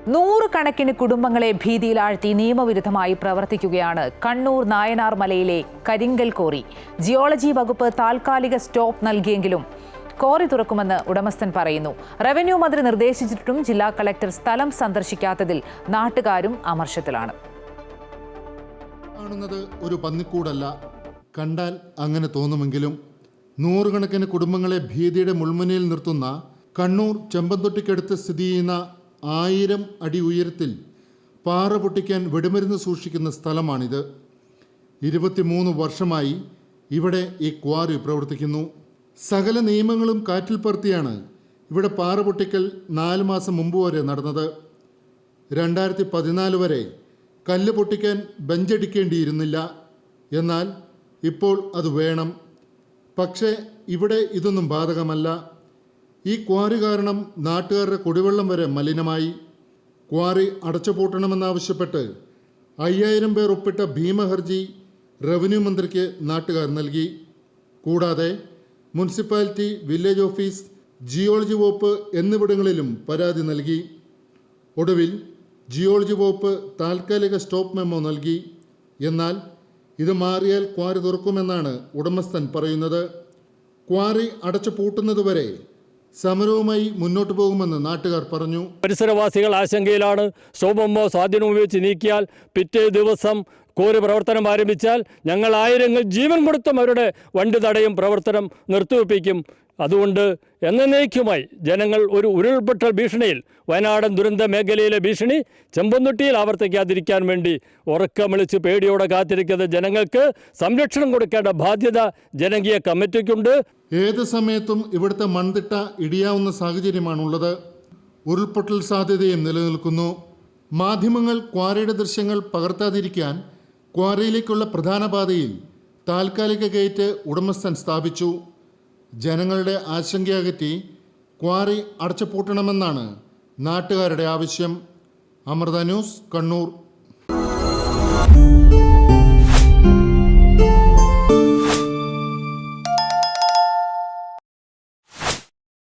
നൂറുകണക്കിന് കുടുംബങ്ങളെ ഭീതിയിലാഴ്ത്തി നിയമവിരുദ്ധമായി പ്രവർത്തിക്കുകയാണ് കണ്ണൂർ നായനാർ മലയിലെ കരിങ്കൽ കോറി. ജിയോളജി വകുപ്പ് താൽക്കാലിക സ്റ്റോപ്പ് നൽകിയെങ്കിലും കോറി തുറക്കുമെന്ന് ഉടമസ്ഥൻ പറയുന്നു. റവന്യൂ മന്ത്രി നിർദ്ദേശിച്ചിട്ടും ജില്ലാ കളക്ടർ സ്ഥലം സന്ദർശിക്കാത്തതിൽ നാട്ടുകാരും അമർഷത്തിലാണ്. കാണുന്നത് ഒരു പന്നിക്കൂടല്ല, കണ്ടാൽ അങ്ങനെ തോന്നുമെങ്കിലും നൂറുകണക്കിന് കുടുംബങ്ങളെ ഭീതിയുടെ മുൾമുനയിൽ നിർത്തുന്ന കണ്ണൂർ ചെമ്പന്തൊട്ടിക്കടുത്ത് സ്ഥിതി ചെയ്യുന്ന 1000 അടി ഉയരത്തിൽ പാറ പൊട്ടിക്കാൻ വെടിമരുന്ന് സൂക്ഷിക്കുന്ന സ്ഥലമാണിത്. 23 വർഷമായി ഇവിടെ ഈ ക്വാറി പ്രവർത്തിക്കുന്നു. സകല നിയമങ്ങളും കാറ്റിൽ പറത്തിയാണ് ഇവിടെ പാറ പൊട്ടിക്കൽ 4 മാസം മുമ്പ് വരെ നടന്നത്. 2014 വരെ കല്ല് പൊട്ടിക്കാൻ ബെഞ്ചടിക്കേണ്ടിയിരുന്നില്ല. എന്നാൽ ഇപ്പോൾ അത് വേണം. പക്ഷേ ഇവിടെ ഇതൊന്നും ബാധകമല്ല. ഈ ക്വാറി കാരണം നാട്ടുകാരുടെ കുടിവെള്ളം വരെ മലിനമായി. ക്വാറി അടച്ചുപൂട്ടണമെന്നാവശ്യപ്പെട്ട് 5000 പേർ ഒപ്പിട്ട ഭീമഹർജി റവന്യൂ മന്ത്രിക്ക് നാട്ടുകാർ നൽകി. കൂടാതെ മുനിസിപ്പാലിറ്റി, വില്ലേജ് ഓഫീസ്, ജിയോളജി വകുപ്പ് എന്നിവിടങ്ങളിലും പരാതി നൽകി. ഒടുവിൽ ജിയോളജി വകുപ്പ് താൽക്കാലിക സ്റ്റോപ്പ് മെമ്മോ നൽകി. എന്നാൽ ഇത് മാറിയാൽ ക്വാറി തുറക്കുമെന്നാണ് ഉടമസ്ഥൻ പറയുന്നത്. ക്വാറി അടച്ചു പൂട്ടുന്നതുവരെ സമരവുമായി മുന്നോട്ട് പോകുമെന്ന് നാട്ടുകാർ പറഞ്ഞു. പരിസരവാസികൾ ആശങ്കയിലാണ്. സ്റ്റോപ്പ് മെമ്മോ സ്വാധീനം ഉപയോഗിച്ച് നീക്കിയാൽ പിറ്റേ ദിവസം കോറി പ്രവർത്തനം ആരംഭിച്ചാൽ ഞങ്ങൾ ആയിരങ്ങൾ ജീവൻ കൊടുത്തും അവരുടെ വണ്ടി തടയും, പ്രവർത്തനം നിർത്തിവെപ്പിക്കും. അതുകൊണ്ട് എന്നേക്കുമായി ജനങ്ങൾ ഒരു ഉരുൾപൊട്ടൽ ഭീഷണിയിൽ, വയനാടൻ ദുരന്ത മേഖലയിലെ ഭീഷണി ചെമ്പന്തൊട്ടിയിൽ ആവർത്തിക്കാതിരിക്കാൻ വേണ്ടി ഉറക്കമിളിച്ച് പേടിയോടെ കാത്തിരിക്കുന്ന ജനങ്ങൾക്ക് സംരക്ഷണം കൊടുക്കേണ്ട ബാധ്യത ജനകീയ കമ്മിറ്റിക്കുണ്ട്. ഏത് സമയത്തും ഇവിടുത്തെ മൺതിട്ട ഇടിയാവുന്ന സാഹചര്യമാണുള്ളത്. ഉരുൾപൊട്ടൽ സാധ്യതയും നിലനിൽക്കുന്നു. മാധ്യമങ്ങൾ ക്വാറിയുടെ ദൃശ്യങ്ങൾ പകർത്താതിരിക്കാൻ ക്വാറിയിലേക്കുള്ള പ്രധാന പാതയിൽ താൽക്കാലിക ഗേറ്റ് ഉടമസ്ഥൻ സ്ഥാപിച്ചു. ജനങ്ങളുടെ ആശങ്കയകറ്റി ക്വാറി അടച്ചുപൂട്ടണമെന്നാണ് നാട്ടുകാരുടെ ആവശ്യം. അമൃത ന്യൂസ്, കണ്ണൂർ.